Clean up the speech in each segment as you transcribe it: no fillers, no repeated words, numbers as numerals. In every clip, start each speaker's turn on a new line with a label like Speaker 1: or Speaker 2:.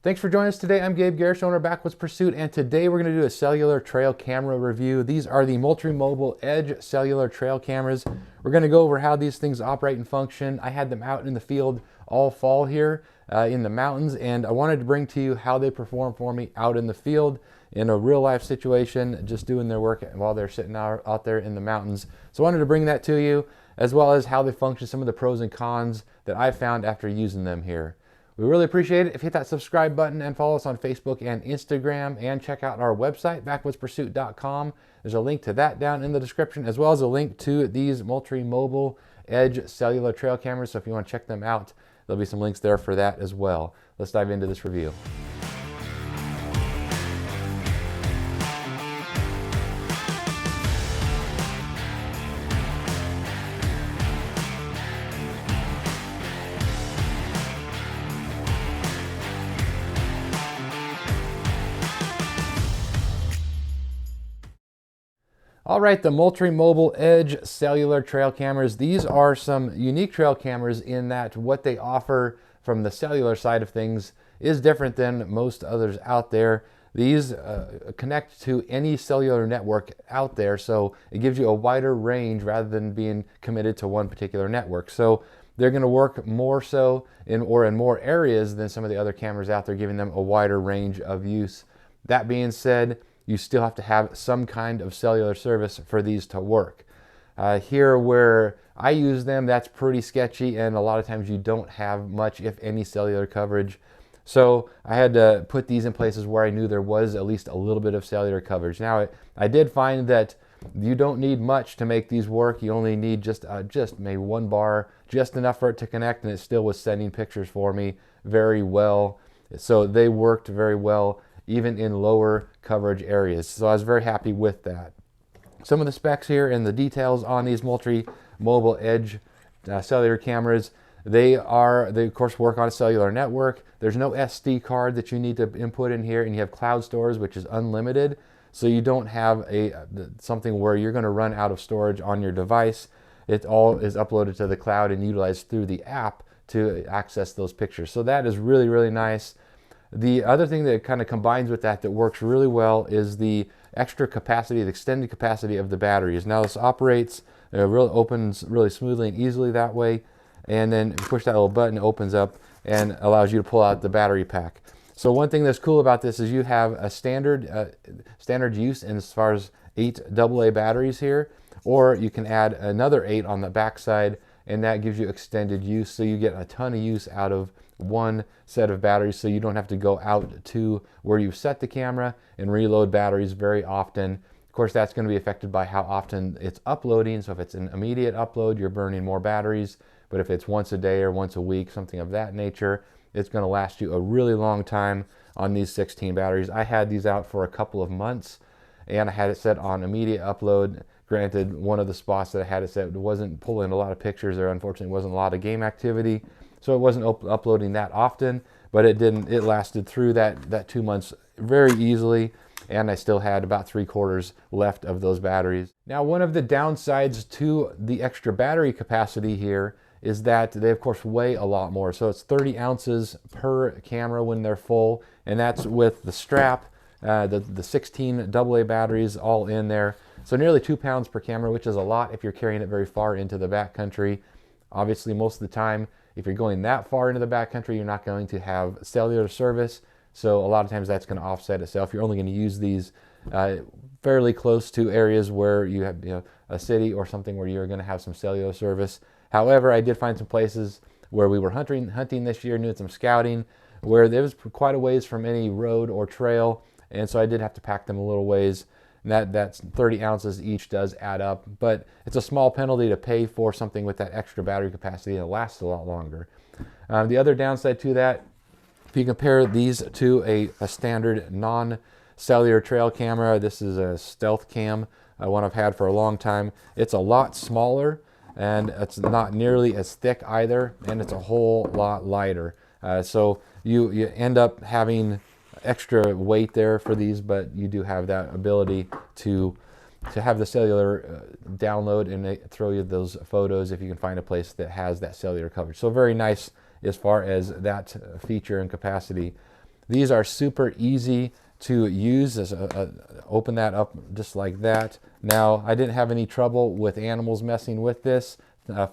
Speaker 1: Thanks for joining us today. I'm Gabe Garish, owner of Backwoods Pursuit, and today we're going to do a cellular trail camera review. These are the Moultrie Mobile Edge Cellular trail cameras. We're going to go over how these things operate and function. I had them out in the field all fall here in the mountains, and I wanted to bring to you how they perform for me out in the field in a real life situation, just doing their work while they're sitting out there in the mountains. So I wanted to bring that to you, as well as how they function, some of the pros and cons that I found after using them here. We really appreciate it if you hit that subscribe button and follow us on Facebook and Instagram, and check out our website, backwoodspursuit.com. There's a link to that down in the description, as well as a link to these Moultrie Mobile Edge Cellular trail cameras. So if you want to check them out, there'll be some links there for that as well. Let's dive into this review. All right, the Moultrie Mobile Edge Cellular trail cameras. These are some unique trail cameras in that what they offer from the cellular side of things is different than most others out there. These connect to any cellular network out there, so it gives you a wider range rather than being committed to one particular network. So they're going to work more so in more areas than some of the other cameras out there, giving them a wider range of use. That being said, you still have to have some kind of cellular service for these to work. Here where I use them, that's pretty sketchy, and a lot of times you don't have much, if any, cellular coverage. So I had to put these in places where I knew there was at least a little bit of cellular coverage. Now, I did find that you don't need much to make these work. You only need just maybe one bar, just enough for it to connect, and it still was sending pictures for me very well. So they worked very well, even in lower coverage areas. So I was very happy with that. Some of the specs here and the details on these Moultrie Mobile Edge cellular cameras. They of course work on a cellular network. There's no SD card that you need to input in here, and you have cloud storage, which is unlimited. So you don't have something where you're going to run out of storage on your device. It all is uploaded to the cloud and utilized through the app to access those pictures. So that is really, really nice. The other thing that kind of combines with that works really well is the extra capacity, the extended capacity of the batteries. Now this operates, really opens really smoothly and easily that way. And then you push that little button, it opens up and allows you to pull out the battery pack. So one thing that's cool about this is you have a standard use in as far as 8 AA batteries here, or you can add another 8 on the back side, and that gives you extended use. So you get a ton of use out of one set of batteries, so you don't have to go out to where you set the camera and reload batteries very often. Of course, that's going to be affected by how often it's uploading. So if it's an immediate upload, you're burning more batteries. But if it's once a day or once a week, something of that nature, it's going to last you a really long time on these 16 batteries. I had these out for a couple of months, and I had it set on immediate upload. Granted, one of the spots that I had it set wasn't pulling a lot of pictures. There unfortunately wasn't a lot of game activity, so it wasn't uploading that often, but it lasted through that 2 months very easily, and I still had about 3/4 left of those batteries. Now, one of the downsides to the extra battery capacity here is that they of course weigh a lot more. So it's 30 ounces per camera when they're full, and that's with the strap, the 16 AA batteries all in there. So nearly 2 pounds per camera, which is a lot if you're carrying it very far into the backcountry. Obviously, most of the time, if you're going that far into the backcountry, you're not going to have cellular service. So a lot of times that's going to offset itself. You're only going to use these fairly close to areas where you have a city or something where you're going to have some cellular service. However, I did find some places where we were hunting this year, doing some scouting, where there was quite a ways from any road or trail, and so I did have to pack them a little ways. And that's 30 ounces each does add up, but it's a small penalty to pay for something with that extra battery capacity, and it lasts a lot longer. The other downside to that, if you compare these to a standard non-cellular trail camera, this is a Stealth Cam, one I've had for a long time. It's a lot smaller, and it's not nearly as thick either, and it's a whole lot lighter. So you end up having extra weight there for these, but you do have that ability to have the cellular download and throw you those photos if you can find a place that has that cellular coverage. So very nice as far as that feature and capacity. These are super easy to use. Open that up just like that. Now, I didn't have any trouble with animals messing with this,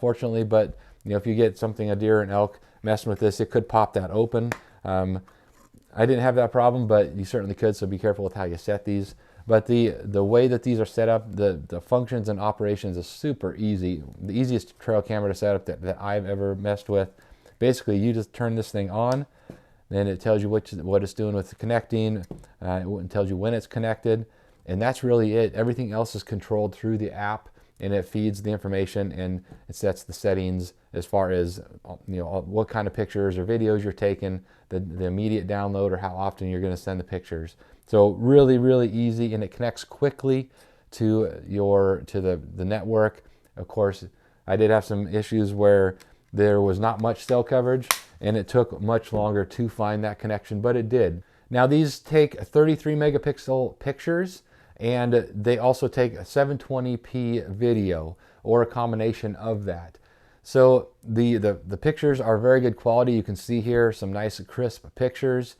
Speaker 1: fortunately, but if you get something, a deer or an elk, messing with this, it could pop that open. I didn't have that problem, but you certainly could, so be careful with how you set these. But the way that these are set up, the functions and operations is super easy. The easiest trail camera to set up that I've ever messed with. Basically, you just turn this thing on, then it tells you what it's doing with the connecting. It tells you when it's connected, and that's really it. Everything else is controlled through the app, and it feeds the information and it sets the settings as far as what kind of pictures or videos you're taking, the immediate download, or how often you're going to send the pictures. So really, really easy, and it connects quickly to the network. Of course, I did have some issues where there was not much cell coverage, and it took much longer to find that connection, but it did. Now, these take 33 megapixel pictures, and they also take a 720p video, or a combination of that. So the pictures are very good quality. You can see here some nice crisp pictures.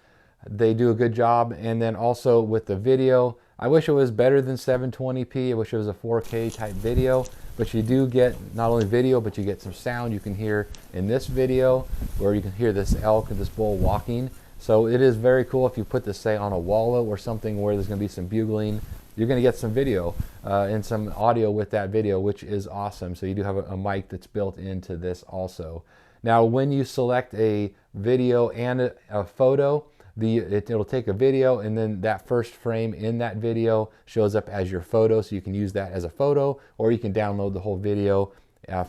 Speaker 1: They do a good job. And then also with the video, I wish it was better than 720p. I wish it was a 4K type video, but you do get not only video, but you get some sound. You can hear in this video where you can hear this elk and this bull walking. So it is very cool. If you put this, say, on a wallow or something where there's going to be some bugling, you're going to get some video and some audio with that video, which is awesome. So you do have a mic that's built into this also. Now, when you select a video and a photo, it'll take a video, and then that first frame in that video shows up as your photo, so you can use that as a photo, or you can download the whole video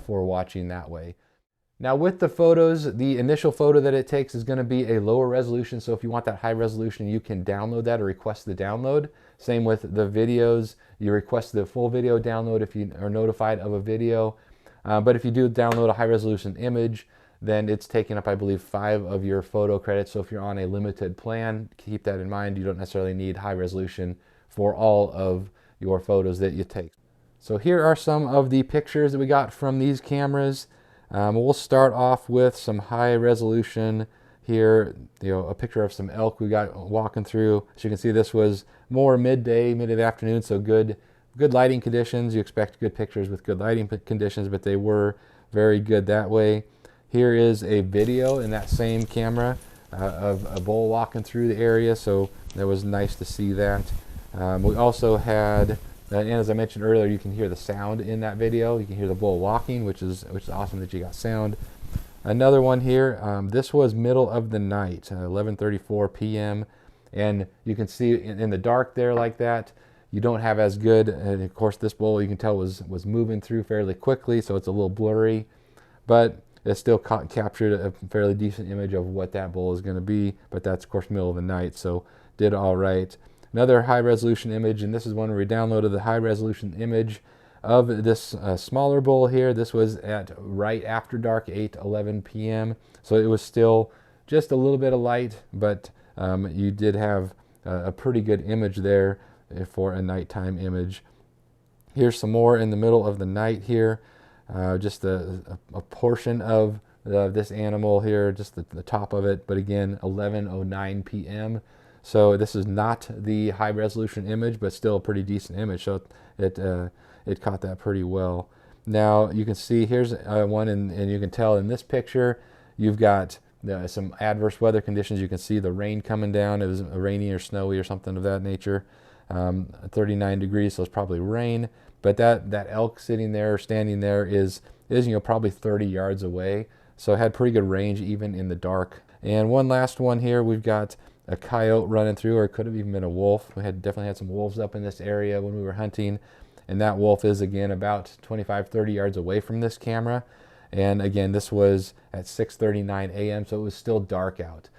Speaker 1: for watching that way. Now, with the photos, the initial photo that it takes is going to be a lower resolution, so if you want that high resolution, you can download that or request the download. Same with the videos. You request the full video download if you are notified of a video. But if you do download a high resolution image, then it's taking up, I believe, 5 of your photo credits. So if you're on a limited plan, keep that in mind. You don't necessarily need high resolution for all of your photos that you take. So here are some of the pictures that we got from these cameras. We'll start off with some high resolution here. A picture of some elk we got walking through. As you can see, this was more mid of the afternoon, so good lighting conditions. You expect good pictures with good lighting conditions, but they were very good that way. Here is a video in that same camera of a bull walking through the area, so that was nice to see that. We also had, and as I mentioned earlier, you can hear the sound in that video. You can hear the bull walking, which is awesome that you got sound. Another one here, this was middle of the night, 11:34 p.m. And you can see in the dark there like that, you don't have as good, and of course this bull you can tell was moving through fairly quickly, so it's a little blurry, but it still captured a fairly decent image of what that bull is going to be. But that's of course middle of the night, so did all right. Another high resolution image, and this is one where we downloaded the high resolution image of this smaller bull here. This was at right after dark, 8:11 p.m. So it was still just a little bit of light, but you did have a pretty good image there for a nighttime image. Here's some more in the middle of the night here. Just a portion of this animal here, just the top of it, but again, 11:09 p.m. So this is not the high resolution image, but still a pretty decent image. So it caught that pretty well. Now you can see here's one, and you can tell in this picture you've got some adverse weather conditions. You can see the rain coming down. It was rainy or snowy or something of that nature. 39 degrees, so it's probably rain. But that elk sitting there, standing there, is probably 30 yards away. So it had pretty good range even in the dark. And one last one here, we've got a coyote running through, or it could have even been a wolf. We definitely had some wolves up in this area when we were hunting. And that wolf is again about 25-30 yards away from this camera. And again, this was at 6:39 a.m., so it was still dark out.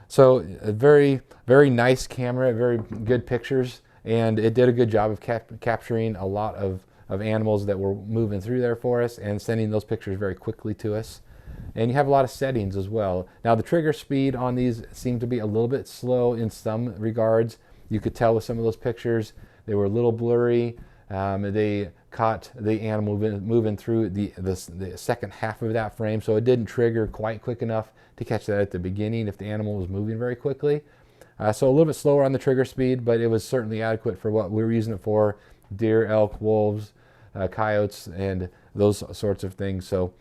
Speaker 1: So a very, very nice camera, very good pictures, and it did a good job of capturing a lot of animals that were moving through there for us and sending those pictures very quickly to us. And you have a lot of settings as well. Now the trigger speed on these seemed to be a little bit slow in some regards. You could tell with some of those pictures, they were a little blurry. They caught the animal moving through the second half of that frame, so it didn't trigger quite quick enough to catch that at the beginning if the animal was moving very quickly. So a little bit slower on the trigger speed, but it was certainly adequate for what we were using it for: deer, elk, wolves, coyotes, and those sorts of things. So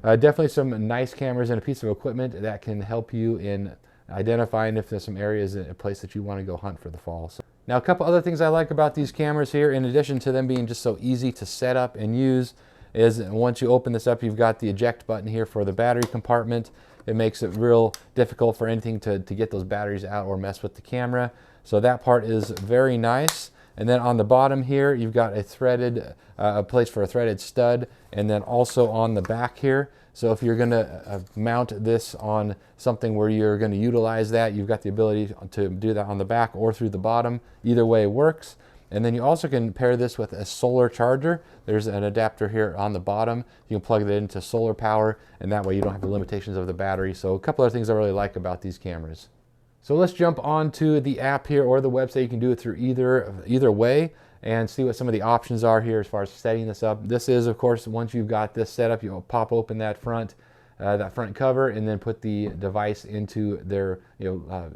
Speaker 1: definitely some nice cameras and a piece of equipment that can help you in identifying if there's some areas in a place that you want to go hunt for the fall. So, now a couple other things I like about these cameras here, in addition to them being just so easy to set up and use, is once you open this up, you've got the eject button here for the battery compartment. It makes it real difficult for anything to get those batteries out or mess with the camera. So that part is very nice. And then on the bottom here, you've got a place for a threaded stud, and then also on the back here. So if you're going to mount this on something where you're going to utilize that, you've got the ability to do that on the back or through the bottom. Either way works. And then you also can pair this with a solar charger. There's an adapter here on the bottom. You can plug it into solar power, and that way you don't have the limitations of the battery. So a couple of things I really like about these cameras. So let's jump onto the app here or the website. You can do it through either way and see what some of the options are here as far as setting this up. This is, of course, once you've got this set up, you'll pop open that front cover and then put the device into their,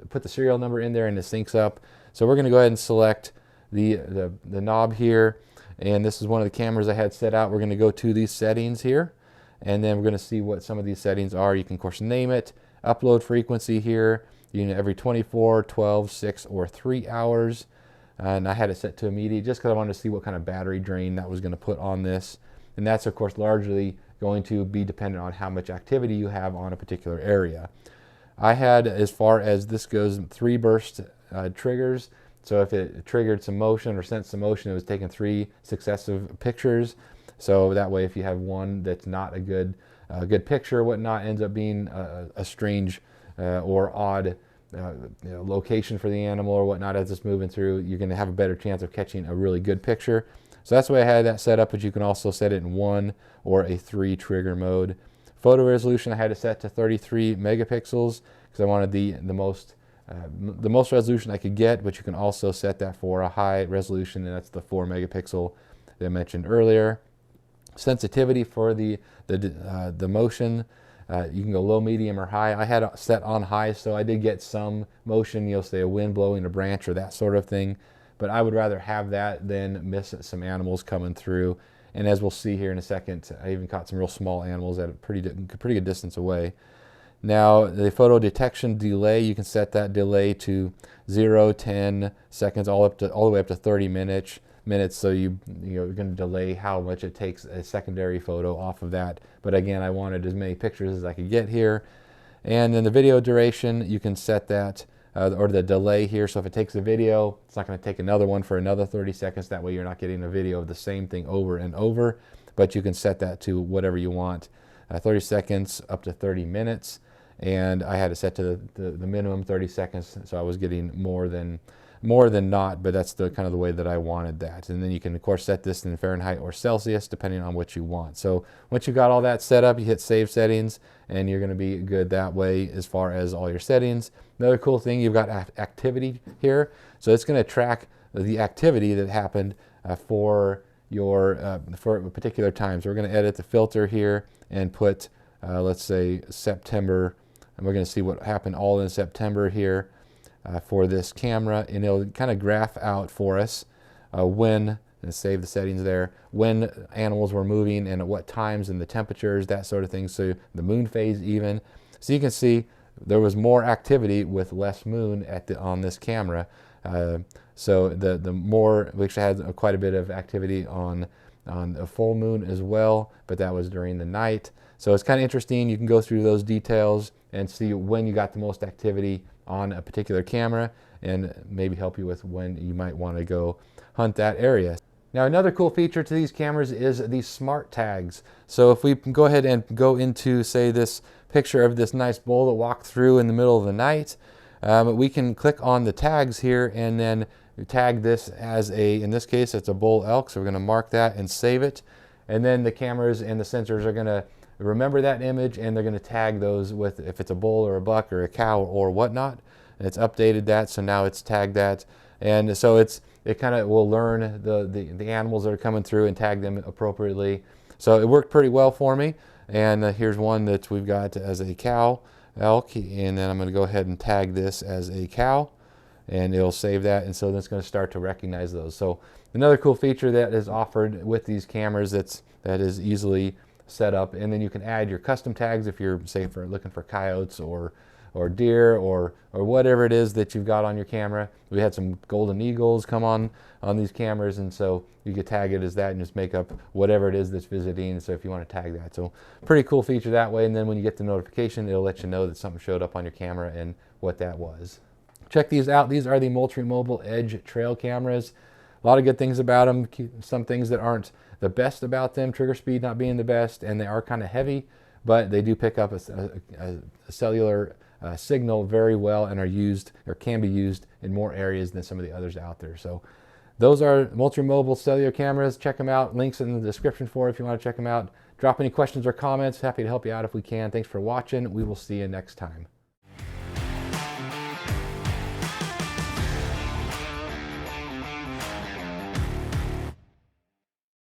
Speaker 1: put the serial number in there and it syncs up. So we're going to go ahead and select the knob here, and this is one of the cameras I had set out. We're going to go to these settings here, and then we're going to see what some of these settings are. You can, of course, name it, upload frequency here, every 24, 12, 6, or 3 hours. And I had it set to immediate just because I wanted to see what kind of battery drain that was going to put on this. And that's, of course, largely going to be dependent on how much activity you have on a particular area. I had, as far as this goes, 3 burst triggers. So if it triggered some motion or sent some motion, it was taking 3 successive pictures. So that way, if you have one that's not a good picture or whatnot, ends up being a strange or odd location for the animal or whatnot as it's moving through, you're going to have a better chance of catching a really good picture. So that's the way I had that set up, but you can also set it in 1 or a 3 trigger mode. Photo resolution, I had it set to 33 megapixels because I wanted the most resolution I could get, but you can also set that for a high resolution, and that's the 4 megapixel that I mentioned earlier. Sensitivity for the motion, you can go low, medium, or high. I had it set on high, so I did get some motion, say a wind blowing a branch or that sort of thing, but I would rather have that than miss some animals coming through. And as we'll see here in a second, I even caught some real small animals at a pretty good distance away. Now, the photo detection delay, you can set that delay to 0, 10 seconds, all the way up to 30 minutes. So you're going to delay how much it takes a secondary photo off of that. But again, I wanted as many pictures as I could get here. And then the video duration, you can set that, or the delay here. So if it takes a video, it's not going to take another one for another 30 seconds. That way you're not getting a video of the same thing over and over. But you can set that to whatever you want, 30 seconds up to 30 minutes. And I had it set to the minimum 30 seconds, so I was getting more than not, but that's the kind of the way that I wanted that. And then you can, of course, set this in Fahrenheit or Celsius depending on what you want. So once you've got all that set up, you hit save settings, and you're going to be good that way as far as all your settings. Another cool thing, you've got activity here, so it's going to track the activity that happened for a particular time. So we're going to edit the filter here and put let's say September, and we're going to see what happened all in September here for this camera, and it'll kind of graph out for us when, and save the settings there, when animals were moving and at what times and the temperatures, that sort of thing, so the moon phase even. So you can see there was more activity with less moon on this camera. So the more, we actually had quite a bit of activity on a full moon as well, but that was during the night. So it's kind of interesting. You can go through those details and see when you got the most activity on a particular camera, and maybe help you with when you might want to go hunt that area. Now, another cool feature to these cameras is these smart tags. So if we go ahead and go into, say, this picture of this nice bull that walked through in the middle of the night, we can click on the tags here and then tag this as in this case, it's a bull elk. So we're going to mark that and save it. And then the cameras and the sensors are going to remember that image, and they're going to tag those with, if it's a bull or a buck or a cow or whatnot. And it's updated that, so now it's tagged that. And so it's it kind of will learn the animals that are coming through and tag them appropriately. So it worked pretty well for me. And here's one that we've got as a cow, elk, and then I'm going to go ahead and tag this as a cow, and it'll save that, and so then it's going to start to recognize those. So another cool feature that is offered with these cameras that is easily set up, and then you can add your custom tags if you're, say, looking for coyotes or deer or whatever it is that you've got on your camera. We had some golden eagles come on these cameras, and so you could tag it as that and just make up whatever it is that's visiting. So if you want to tag that, so pretty cool feature that way. And then when you get the notification, it'll let you know that something showed up on your camera and what that was. Check these out. These are the Moultrie Mobile Edge trail cameras. A lot of good things about them. Some things that aren't the best about them, trigger speed not being the best, and they are kind of heavy, but they do pick up a cellular signal very well and are used, or can be used, in more areas than some of the others out there. So those are Moultrie Mobile cellular cameras. Check them out. Links in the description for if you want to check them out. Drop any questions or comments. Happy to help you out if we can. Thanks for watching. We will see you next time.